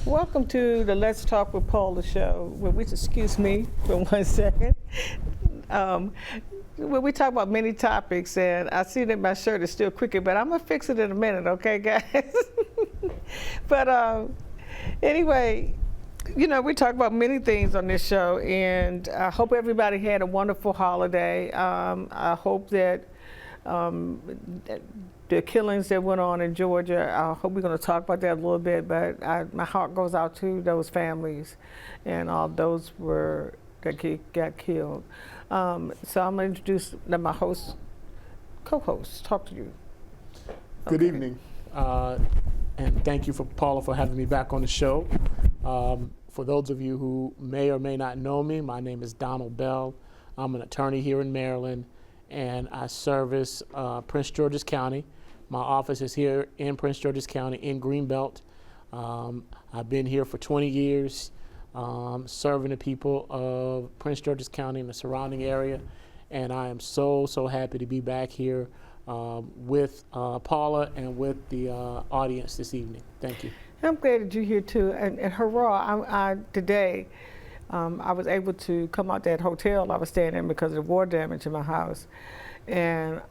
Welcome to the Let's Talk with Paula show, where we, excuse me for 1 second, where we talk about many topics, and I see that my shirt is still crooked, but I'm gonna fix it in a minute, okay, guys? But anyway, you know, we talk about many things on this show, and I hope everybody had a wonderful holiday. I hope that the killings that went on in Georgia, I hope we're going to talk about that a little bit, but my heart goes out to those families and all those that got killed. So I'm going to introduce my co-host, talk to you. Good evening, and thank you, Paula, for having me back on the show. For those of you who may or may not know me, my name is Donald Bell. I'm an attorney here in Maryland, and I service Prince George's County. My office is here in Prince George's County in Greenbelt. I've been here for 20 years, serving the people of Prince George's County and the surrounding area, and I am so happy to be back here with Paula and with the audience this evening. Thank you. I'm glad that you're here too, and hurrah! Today, I was able to come out that hotel I was staying in because of the water damage in my house, and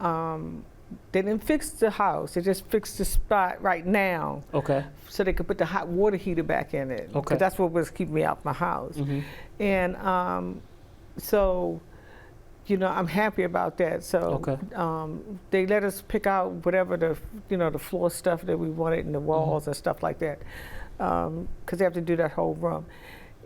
they didn't fix the house. They just fixed the spot right now. Okay. So they could put the hot water heater back in it. Okay. 'Cause that's what was keeping me out my house. Mm-hmm. And so, you know, I'm happy about that. So Okay. they let us pick out whatever the floor stuff that we wanted in the walls and stuff like that, because they have to do that whole room.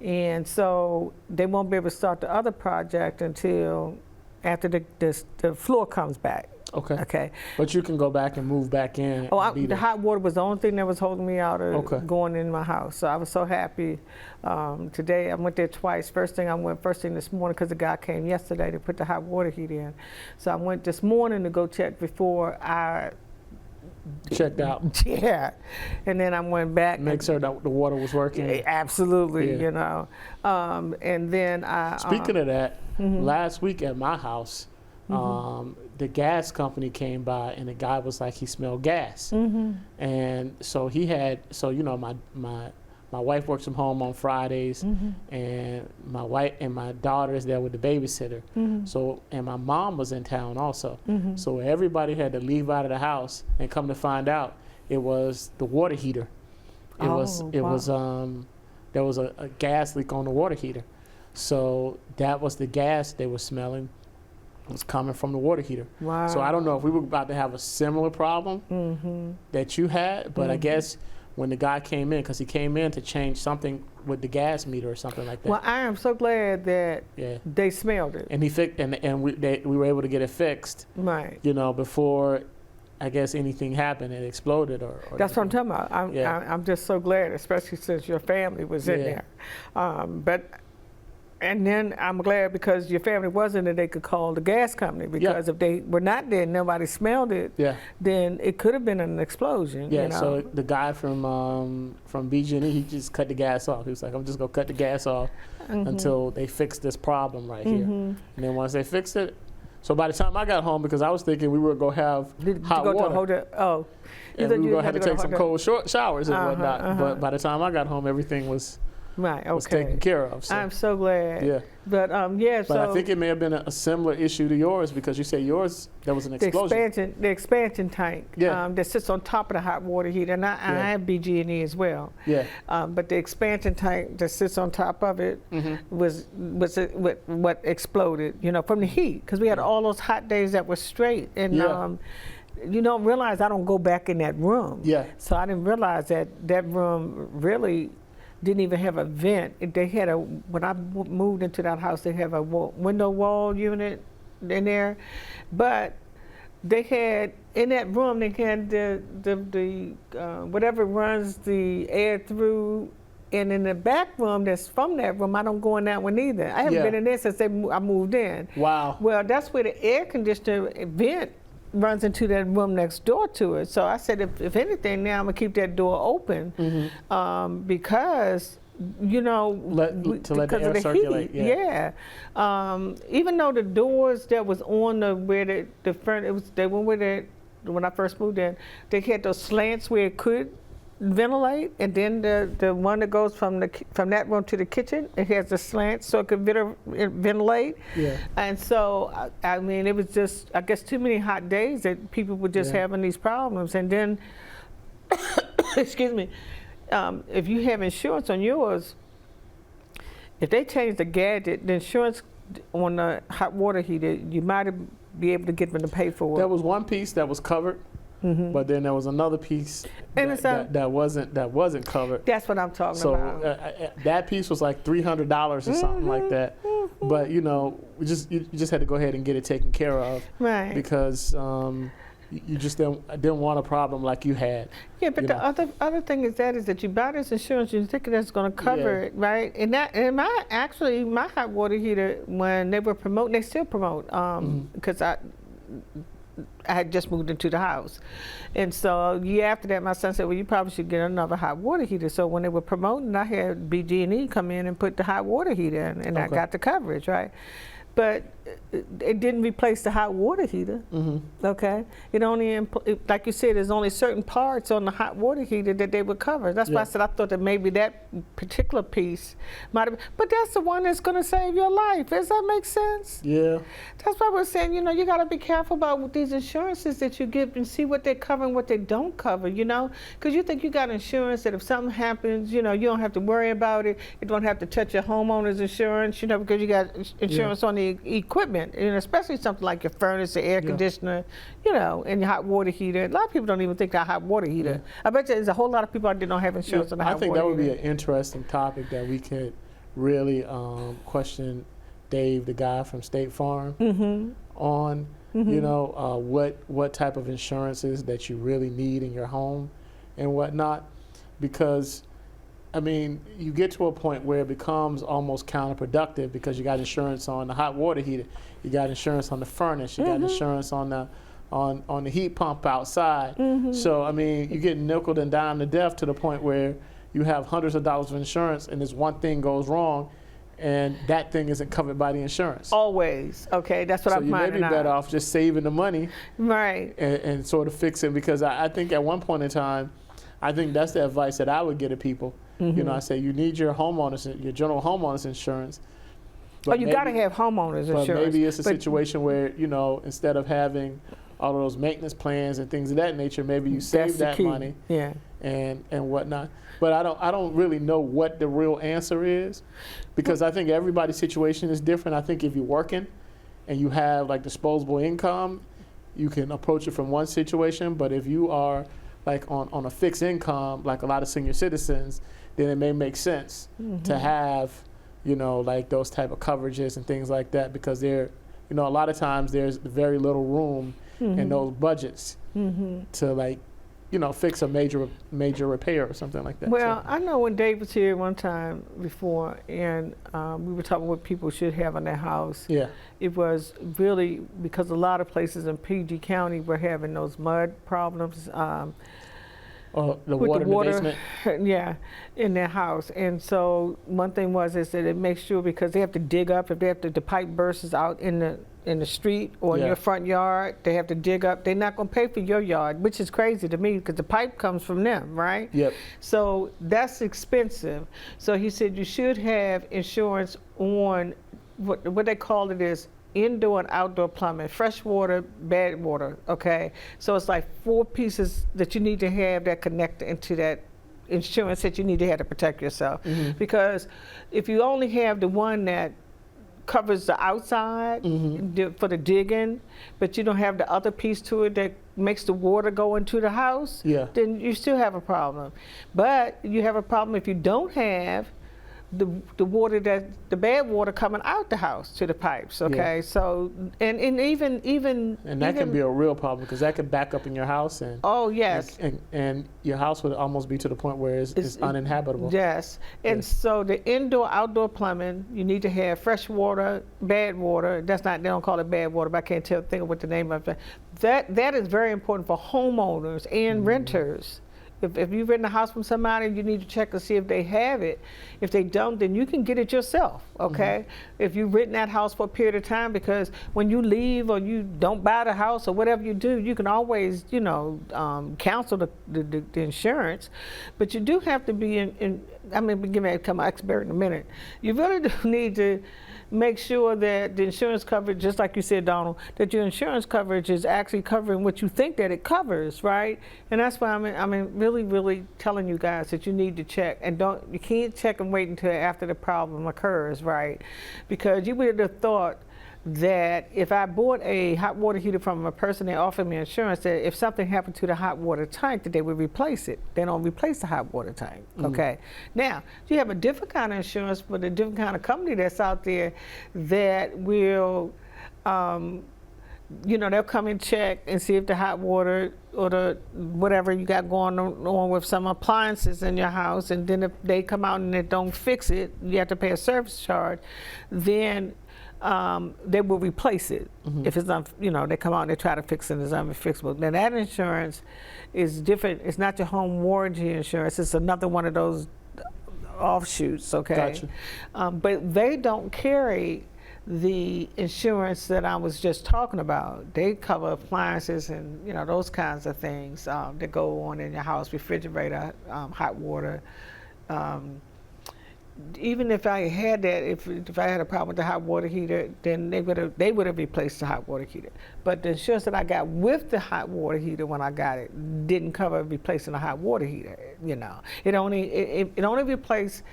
And so they won't be able to start the other project until after the floor comes back. Okay. Okay. But you can go back and move back in. The hot water was the only thing that was holding me out of going in my house. So I was so happy. Today I went there twice. First thing this morning because the guy came yesterday to put the hot water heat in. So I went this morning to go check before I checked out. Yeah. And then I went back. Make sure that the water was working. Absolutely, Yeah. you know. And then I... Speaking of that, last week at my house, the gas company came by and the guy was like, he smelled gas. And so you know, my wife works from home on Fridays, and my wife and my daughter is there with the babysitter. So, and my mom was in town also. So everybody had to leave out of the house, and come to find out, it was the water heater. There was a gas leak on the water heater. So that was the gas they were smelling. Was coming from the water heater. Wow. So I don't know if we were about to have a similar problem that you had, but I guess when the guy came in, because he came in to change something with the gas meter or something like that. Well, I am so glad that they smelled it. And he fixed, and we were able to get it fixed. Right. You know, before I guess anything happened, it exploded or that's what I'm talking about. I'm just so glad, especially since your family was in there. And then I'm glad because your family wasn't there, they could call the gas company, because if they were not there and nobody smelled it, then it could have been an explosion. Yeah, you know? So the guy from Vigilant, he just cut the gas off. He was like, I'm just going to cut the gas off until they fix this problem right here. And then once they fixed it, so by the time I got home, because I was thinking we were going to have hot water. And we were going to have to take some cold showers and whatnot. But by the time I got home, everything was... was taken care of. So. I'm so glad. Yeah. But But I think it may have been a similar issue to yours, because you said yours, there was an explosion. The expansion tank that sits on top of the hot water heater, and I have BG&E as well. Yeah. But the expansion tank that sits on top of it was what exploded, you know, from the heat, because we had all those hot days that were straight. And you don't realize I don't go back in that room. Yeah. So I didn't realize that room really didn't even have a vent. They had when I moved into that house, they have a window wall unit in there, but they had, in that room, they had the whatever runs the air through, and in the back room that's from that room, I don't go in that one either. I haven't been in there since I moved in. Wow. Well, that's where the air conditioner vent runs into that room next door to it. So I said, if anything, now I'm gonna keep that door open because, you know, to let the air circulate. Heat. Even though the doors that was on where the front, when I first moved in, they had those slants where it could ventilate, and then the one that goes from that room to the kitchen, it has a slant so it could ventilate. Yeah. And so I mean, it was just, I guess, too many hot days that people were just having these problems. And then, excuse me, if you have insurance on yours, if they change the gadget, the insurance on the hot water heater, you might be able to get them to pay for it. There was one piece that was covered, but then there was another piece that wasn't covered. That's what I'm talking about. So that piece was like $300 or something like that. But you know, you just had to go ahead and get it taken care of, right? Because you just didn't want a problem like you had. Yeah, but the other thing is that you buy this insurance, you think that's going to cover it, right? And my hot water heater, when they were promoting, they still promote, because I had just moved into the house. And so a year after that, my son said, well, you probably should get another hot water heater. So when they were promoting, I had BG&E come in and put the hot water heater in, and I got the coverage, right? But it didn't replace the hot water heater, okay? It only, like you said, there's only certain parts on the hot water heater that they would cover. That's why I said I thought that maybe that particular piece might have, but that's the one that's gonna save your life. Does that make sense? Yeah. That's why we're saying, you know, you gotta be careful about these insurances that you give and see what they cover and what they don't cover, you know? Because you think you got insurance that if something happens, you know, you don't have to worry about it. You don't have to touch your homeowner's insurance, you know, because you got insurance on the equipment, and especially something like your furnace, the air conditioner, you know, and your hot water heater. A lot of people don't even think that hot water heater. I bet you there's a whole lot of people out there don't have insurance on the hot water heater. I think that would be an interesting topic that we could really question Dave, the guy from State Farm, on. You know, what type of insurances that you really need in your home and whatnot, because I mean, you get to a point where it becomes almost counterproductive because you got insurance on the hot water heater, you got insurance on the furnace, you got insurance on the heat pump outside. So I mean, you get nickeled and dimed to death to the point where you have hundreds of dollars of insurance, and this one thing goes wrong, and that thing isn't covered by the insurance. Always, okay, that's what I'm finding out. So you may be better off just saving the money, right, and sort of fixing, because I think at one point in time, I think that's the advice that I would give to people. You know, I say you need your general homeowners insurance. But you got to have homeowners insurance. But maybe it's a situation where, you know, instead of having all of those maintenance plans and things of that nature, maybe you save that money and whatnot. But I don't really know what the real answer is, because I think everybody's situation is different. I think if you're working and you have like disposable income, you can approach it from one situation. But if you are like on a fixed income, like a lot of senior citizens, then it may make sense to have, you know, like those type of coverages and things like that, because there, you know, a lot of times there's very little room in those budgets to, like, you know, fix a major repair or something like that. Well, so. I know when Dave was here one time before, and we were talking what people should have in their house. Yeah. It was really because a lot of places in PG County were having those mud problems. The water in the basement? Yeah, in their house. And so one thing is that it makes sure, because they have to dig up, if they have to, the pipe bursts out in the street or in your front yard, they have to dig up. They're not going to pay for your yard, which is crazy to me, because the pipe comes from them, right? Yep. So that's expensive. So he said you should have insurance on what they call it is indoor and outdoor plumbing, fresh water, bad water, okay? So it's like 4 pieces that you need to have that connect into that insurance that you need to have to protect yourself. Because if you only have the one that covers the outside for the digging, but you don't have the other piece to it that makes the water go into the house, then you still have a problem. But you have a problem if you don't have the water, that the bad water coming out the house to the pipes, okay? So and even that can be a real problem, because that could back up in your house, and and your house would almost be to the point where it's uninhabitable. Yes. And so the indoor outdoor plumbing, you need to have fresh water, bad water. That's not, they don't call it bad water, but I can't think of what the name of it. That is very important for homeowners and renters. If you've rented a house from somebody, you need to check to see if they have it. If they don't, then you can get it yourself, okay? If you've rented that house for a period of time, because when you leave or you don't buy the house or whatever you do, you can always, you know, cancel the insurance. But you do have to be I'm going to give me come expert in a minute. You really do need to make sure that the insurance coverage, just like you said, Donald, that your insurance coverage is actually covering what you think that it covers, right? And that's why I'm really telling you guys that you need to check, and you can't check and wait until after the problem occurs, right? Because you would have thought that if I bought a hot water heater from a person that offered me insurance, that if something happened to the hot water tank, that they would replace it. They don't replace the hot water tank, okay? Now, you have a different kind of insurance for the different kind of company that's out there that will, you know, they'll come and check and see if the hot water or the whatever you got going on with some appliances in your house, and then if they come out and they don't fix it, you have to pay a service charge, then they will replace it. If it's you know, they come out and they try to fix it and it's unfixable. Now that insurance is different. It's not your home warranty insurance. It's another one of those offshoots, okay? Gotcha. But they don't carry the insurance that I was just talking about. They cover appliances and, you know, those kinds of things that go on in your house, refrigerator, hot water. Even if I had that, if I had a problem with the hot water heater, then they would have replaced the hot water heater. But the insurance that I got with the hot water heater when I got it didn't cover replacing the hot water heater. You know, it only replaced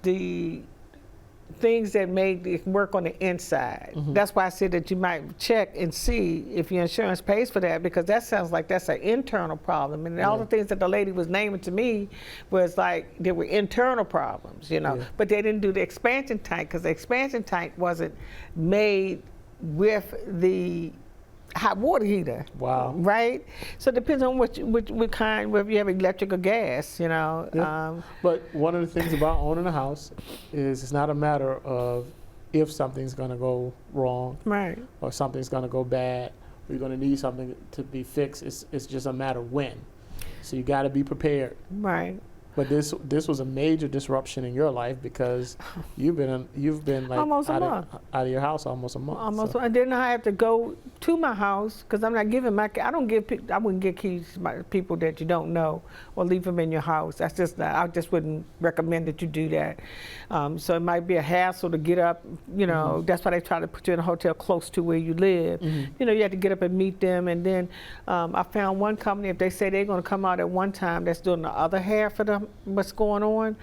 the things that made it work on the inside. That's why I said that you might check and see if your insurance pays for that, because that sounds like that's an internal problem. And all the things that the lady was naming to me was like there were internal problems, you know. But they didn't do the expansion tank, because the expansion tank wasn't made with the hot water heater. Wow. Right? So it depends on what kind, whether you have electric or gas, you know. But one of the things about owning a house is it's not a matter of if something's going to go wrong, right, or something's going to go bad, or you're going to need something to be fixed. It's just a matter of when. So you got to be prepared. Right. But this was a major disruption in your life, because you've been like almost out of your house almost a month. Almost, and then I have to go to my house, because I'm not giving I wouldn't give keys to people that you don't know, or leave them in your house. That's just I just wouldn't recommend that you do that. So it might be a hassle to get up. You know, that's why they try to put you in a hotel close to where you live. You know, you have to get up and meet them, and then I found one company, if they say they're going to come out at one time, that's doing the other half of what's going on.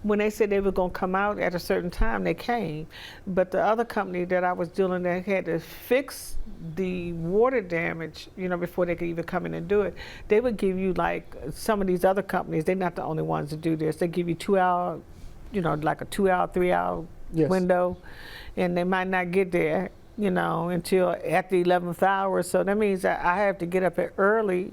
When they said they were going to come out at a certain time, they came. But the other company that I was dealing with had to fix the water damage, you know, before they could even come in and do it. They would give you, like some of these other companies, they're not the only ones to do this. They give you 2 hour, you know, like a 2 hour, 3 hour window, and they might not get there, you know, until at the 11th hour. So that means that I have to get up early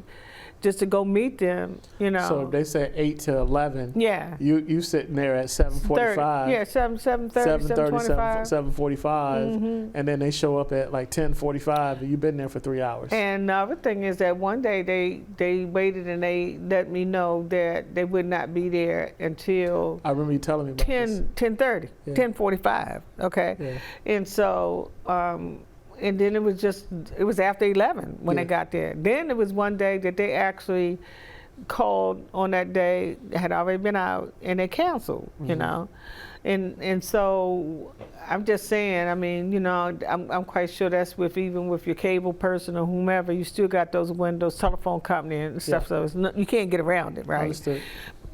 just to go meet them, you know. So if they say 8 to 11, you sitting there at 7:45. Yeah, 7:30, 7:25. 7:45, and then they show up at like 10:45, and you've been there for 3 hours. And the other thing is that one day they waited and they let me know that they would not be there until I remember you telling me about 10:30, 10:45, okay? Yeah. And so, and then it was after 11 when they got there. Then it was one day that they actually called on that day, had already been out, and they canceled, you know. And so I'm just saying, I mean, you know, I'm quite sure that's even with your cable person or whomever, you still got those windows, telephone company and stuff, so you can't get around it, right? Understood.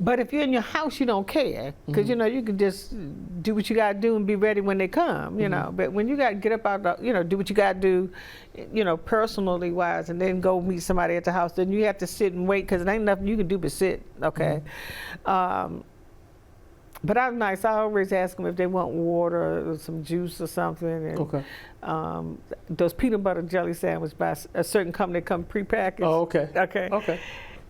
But if you're in your house, you don't care, because you know you can just do what you gotta do and be ready when they come, you know. But when you gotta get up out, you know, do what you gotta do, you know, personally wise, and then go meet somebody at the house, then you have to sit and wait, because there ain't nothing you can do but sit, okay. But I'm nice. I always ask them if they want water or some juice or something. And, those peanut butter jelly sandwiches by a certain company come prepackaged. Oh, okay. Okay. Okay.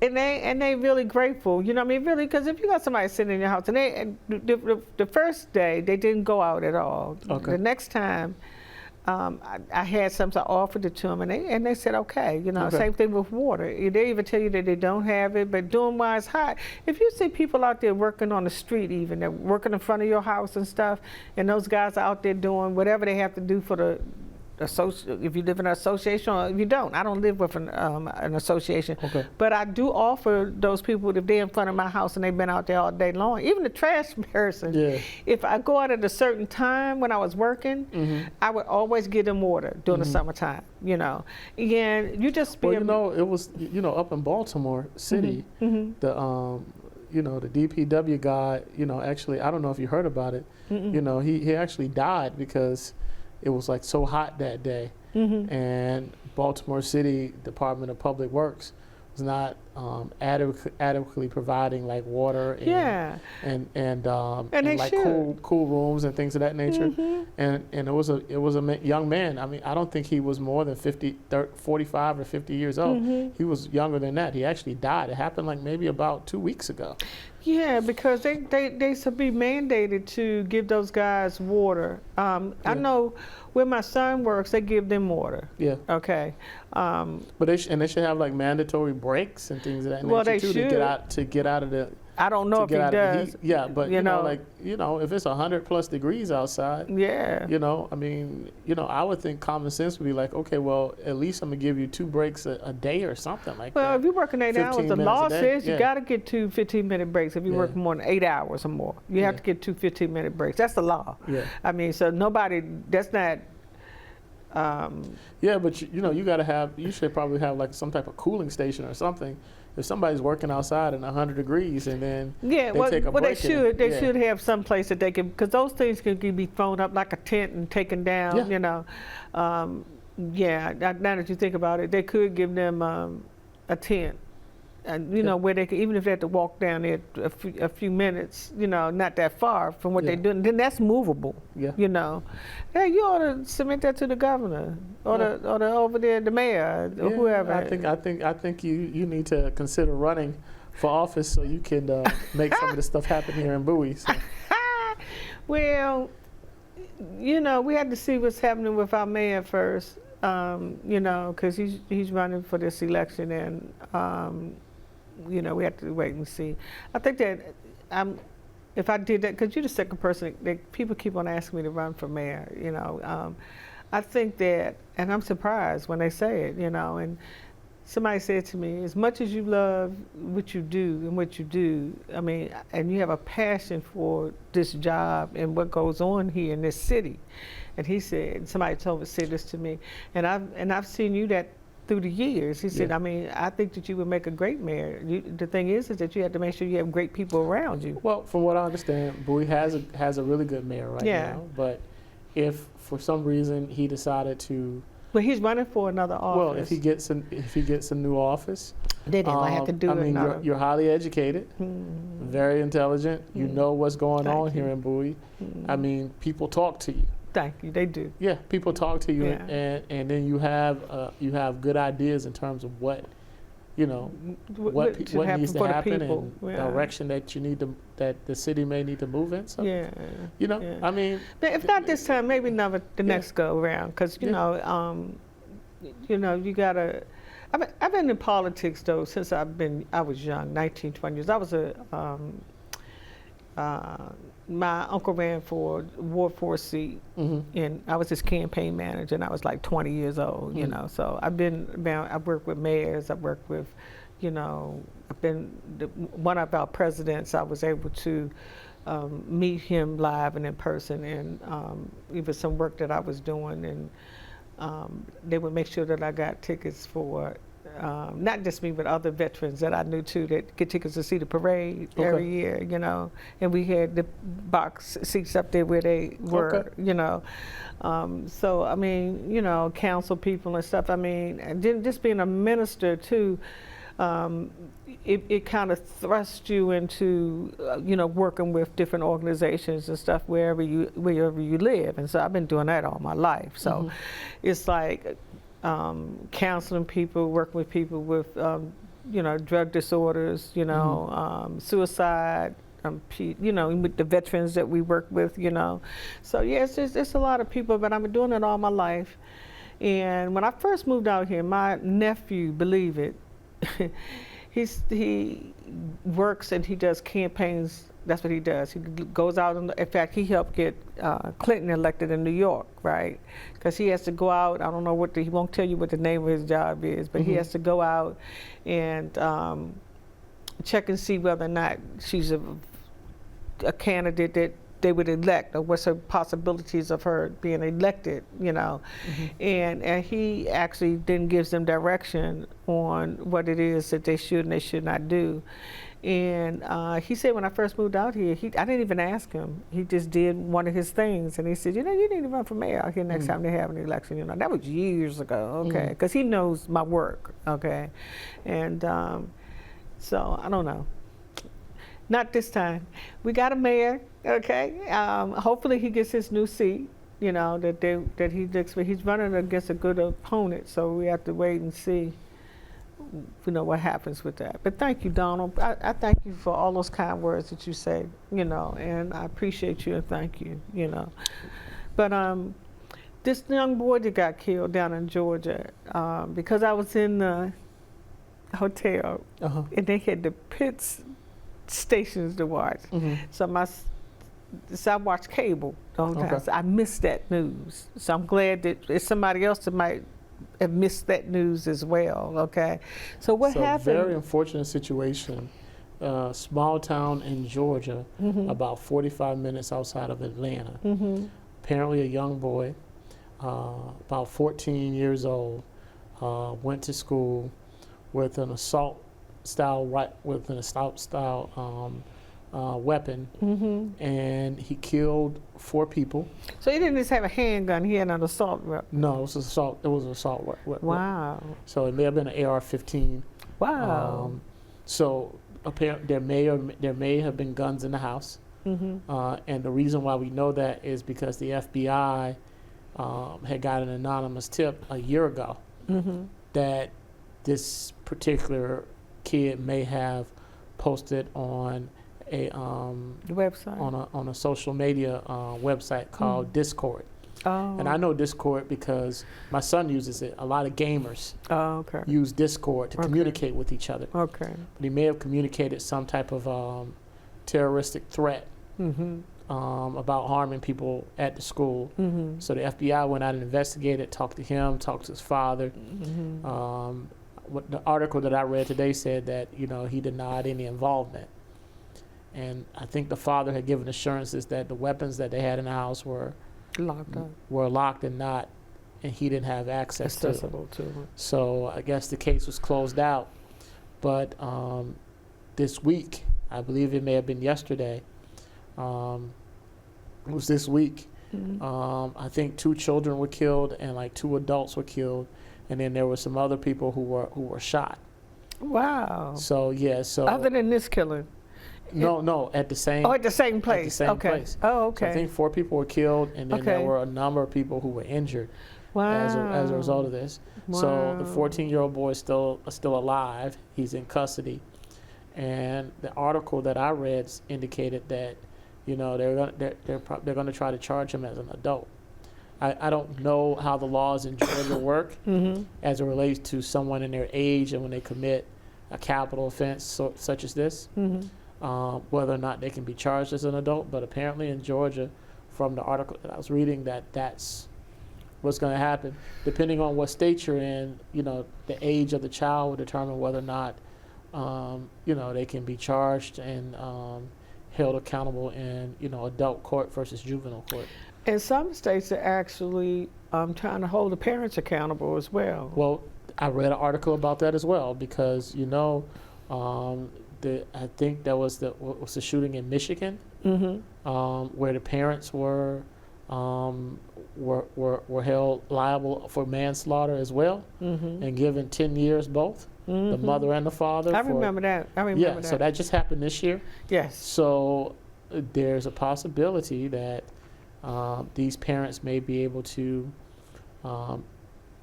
And they really grateful, you know what I mean? Really, because if you got somebody sitting in your house, and the first day they didn't go out at all. Okay. The next time, I had some, so I offered it to them, and they said, okay, you know, same thing with water. They even tell you that they don't have it, but doing why it's hot. If you see people out there working on the street even, they're working in front of your house and stuff, and those guys are out there doing whatever they have to do for the if you live in an association, or if you don't. I don't live with an association, but I do offer those people, if they're in front of my house and they've been out there all day long, even the trash person, if I go out at a certain time when I was working, I would always give them water during the summertime, you know. And you just be well, you know, it was, you know, up in Baltimore City, the you know, the DPW guy, you know, actually, I don't know if you heard about it, you know, he actually died because it was like so hot that day, and Baltimore City Department of Public Works was not adequately providing like water and like cool rooms and things of that nature. And it was a young man. I mean, I don't think he was more than 45 or 50 years old. He was younger than that. He actually died. It happened like maybe about 2 weeks ago. Yeah, because they should be mandated to give those guys water. I know where my son works, they give them water. Yeah. Okay. But they should have like mandatory breaks and things of that nature they too, should. to get out of the. I don't know if he does. Yeah, but you know, like, you know, if it's 100+ degrees outside, you know, I mean, you know, I would think common sense would be like, okay, well, at least I'm gonna give you 2 breaks a day or something like that. Well, if you're working 8 hours, the law says you got to get 2 15-minute breaks if you work more than 8 hours or more. You have to get 2 15-minute breaks. That's the law. Yeah. I mean, so nobody. That's not. Yeah, but you know, you should probably have like some type of cooling station or something. If somebody's working outside in 100 degrees and then they take a break. They should have some place that they can, because those things can be thrown up like a tent and taken down, you know. Now that you think about it, they could give them a tent. And, you know, where they could, even if they had to walk down there a few minutes, you know, not that far from what they're doing, then that's movable, you know. Hey, you ought to submit that to the governor or the over there, the mayor, or whoever. I think you need to consider running for office so you can make some of this stuff happen here in Bowie. So. Well, you know, we had to see what's happening with our mayor first, you know, because he's running for this election, and you know, we have to wait and see. I think that if I did that, because you're the second person that people keep on asking me to run for mayor, you know. I think that, and I'm surprised when they say it, you know, and somebody said to me, as much as you love what you do, I mean, and you have a passion for this job and what goes on here in this city. And he said, somebody said this to me, and I've seen you that through the years. He said, I mean, I think that you would make a great mayor. The thing is that you have to make sure you have great people around you. Well, from what I understand, Bowie has a really good mayor right now. But if for some reason he decided to, well, he's running for another office. Well, if he gets a new office, then he'll have to do it. I mean, you're highly educated, very intelligent. You know what's going on here in Bowie. I mean, people talk to you. Thank you. They do. Yeah, people talk to you, and then you have good ideas in terms of what, you know, what needs to happen and direction that that the city may need to move in. So, you know, I mean, if not this time, maybe never the next go around, because you know, you gotta. I've been in politics though since I was young, 19, 20 years. I was my uncle ran for Ward 4 seat, and I was his campaign manager, and I was like 20 years old, you know. So I've worked with mayors, I've worked with, you know, one of our presidents, I was able to meet him live and in person, and even some work that I was doing, and they would make sure that I got tickets for not just me, but other veterans that I knew too that get tickets to see the parade every year, you know. And we had the box seats up there where they were, you know. So, I mean, you know, council people and stuff. I mean, and then just being a minister too, it kind of thrusts you into, you know, working with different organizations and stuff wherever you live. And so I've been doing that all my life. So it's like, counseling people, working with people with, you know, drug disorders, you know, suicide, with the veterans that we work with, So yeah, it's a lot of people, but I've been doing it all my life. And when I first moved out here, my nephew, believe it, he works and he does campaigns. That's what he does. He goes out, in fact, he helped get Clinton elected in New York, right? Because he has to go out, I don't know he won't tell you what the name of his job is, but he has to go out and check and see whether or not she's a candidate that they would elect, or what's her possibilities of her being elected, And he actually then gives them direction on what it is that they should and they should not do. And he said when I first moved out here, I didn't even ask him. He just did one of his things, and he said, you need to run for mayor out here next time they have an election. That was years ago, okay? Because he knows my work, okay? And so I don't know. Not this time. We got a mayor, okay? Hopefully he gets his new seat. That he's running against a good opponent, so we have to wait and see. What happens with that. But thank you, Donald. I thank you for all those kind words that you say, and I appreciate you and thank you, But this young boy that got killed down in Georgia, because I was in the hotel and they had the pits stations to watch. So I watched cable the whole time. So I missed that news. So I'm glad that it's somebody else that might have missed that news as well, okay? So what happened? Very unfortunate situation. Small town in Georgia, about 45 minutes outside of Atlanta. Apparently a young boy, about 14 years old, went to school with an assault style weapon, and he killed 4 people. So he didn't just have a handgun; he had an assault weapon. No, it was assault. It was an assault weapon. Wow. So it may have been an AR-15. Wow. So apparently there may have been guns in the house, and the reason why we know that is because the FBI had got an anonymous tip a year ago that this particular kid may have posted on a website, on a social media website called Discord. Oh. And I know Discord because my son uses it. A lot of gamers use Discord to communicate with each other. Okay. But he may have communicated some type of terroristic threat about harming people at the school. So the FBI went out and investigated, talked to him, talked to his father. What the article that I read today said that he denied any involvement, and I think the father had given assurances that the weapons that they had in the house were locked and he didn't have access to them. So I guess the case was closed out. But this week, I believe it may have been yesterday, it was this week. I think 2 children were killed and like 2 adults were killed. And then there were some other people who were shot. Wow. So yeah. So other than this killing. No, at the same. Oh, at the same place. At the same place. Oh, okay. So I think 4 people were killed, and then there were a number of people who were injured. Wow. As a result of this. Wow. So the 14-year-old boy is still alive. He's in custody, and the article that I read indicated that, they're going to try to charge him as an adult. I don't know how the laws in Georgia work as it relates to someone in their age and when they commit a capital offense such as this, whether or not they can be charged as an adult. But apparently in Georgia, from the article that I was reading, that's what's going to happen. Depending on what state you're in, the age of the child will determine whether or not, they can be charged and held accountable in, adult court versus juvenile court. And some states are actually trying to hold the parents accountable as well. Well, I read an article about that as well because I think that was the shooting in Michigan, where the parents were held liable for manslaughter as well, and given 10 years both, the mother and the father. I remember that. Yeah, so that just happened this year. Yes. So there's a possibility that these parents may be able to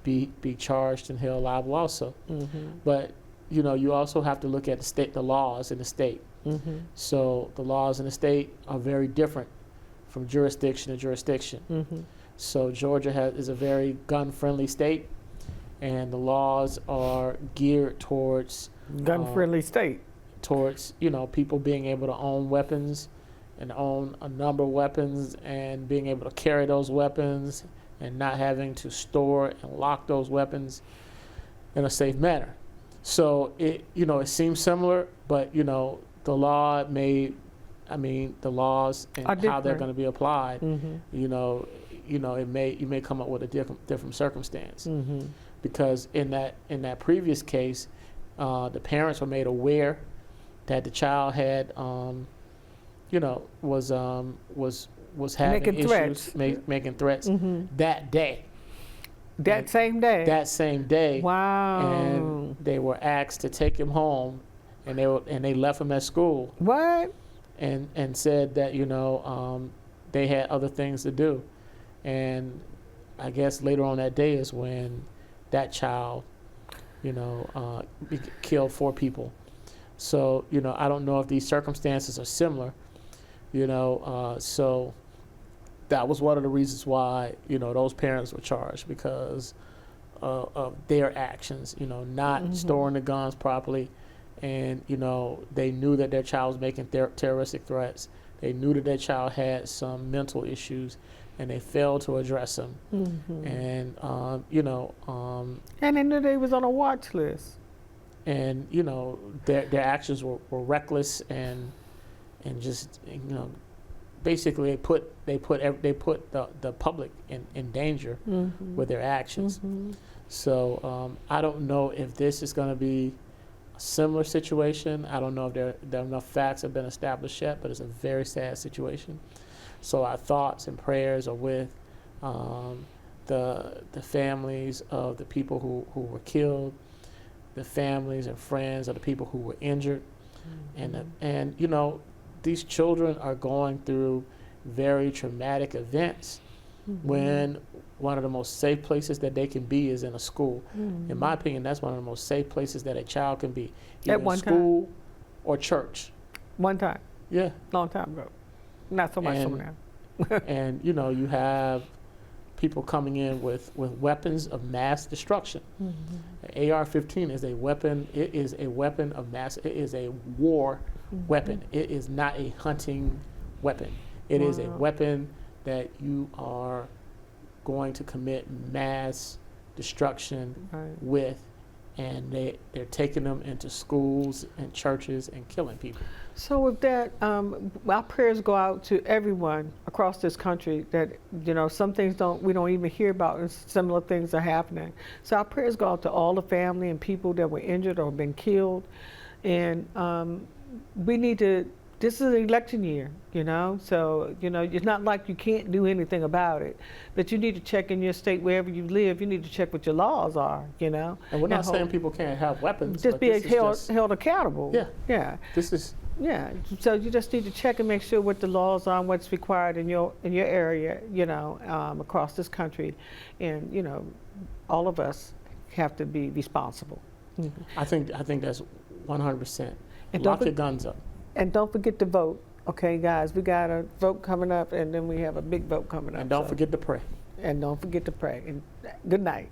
be charged and held liable also. But you also have to look at the laws in the state. So the laws in the state are very different from jurisdiction to jurisdiction. So Georgia is a very gun-friendly state, and the laws are geared towards gun-friendly state. Towards people being able to own weapons and own a number of weapons and being able to carry those weapons and not having to store and lock those weapons in a safe manner. So it seems similar, but the law the laws and how they're going to be applied, you may come up with a different circumstance. Because in that previous case, the parents were made aware that the child had was having making issues, threats. making threats that day. That same day. That same day. Wow. And they were asked to take him home, and they left him at school. What? And said that they had other things to do, and I guess later on that day is when that child, killed 4 people. So I don't know if these circumstances are similar. So that was one of the reasons why those parents were charged, because of their actions. Not storing the guns properly, and they knew that their child was making terroristic threats. They knew that their child had some mental issues, and they failed to address them. And and they knew they was on a watch list. And their actions were reckless and just basically they put the public in danger with their actions. So I don't know if this is going to be a similar situation. I don't know if there enough facts have been established yet, but it's a very sad situation. So our thoughts and prayers are with the families of the people who were killed, the families and friends of the people who were injured, and these children are going through very traumatic events when one of the most safe places that they can be is in a school. In my opinion, that's one of the most safe places that a child can be, either school or church. One time. Yeah. Long time ago. Not so much so now. And you have people coming in with weapons of mass destruction. An AR-15 is a weapon. It is a weapon of mass. It is a war weapon. It is not a hunting weapon. It is a weapon that you are going to commit mass destruction with, and they're taking them into schools and churches and killing people. So with that, our prayers go out to everyone across this country that, some things we don't even hear about, and similar things are happening. So our prayers go out to all the family and people that were injured or been killed. And we need to, this is an election year, so, it's not like you can't do anything about it, but you need to check in your state, wherever you live, you need to check what your laws are, And we're not saying people can't have weapons. Just be held accountable. Yeah. Yeah. This is. Yeah, so you just need to check and make sure what the laws are and what's required in your area, across this country, and all of us have to be responsible. I think that's 100%. Lock your guns up. And don't forget to vote, okay, guys? We got a vote coming up, and then we have a big vote coming up. And don't forget to pray. And don't forget to pray. And good night.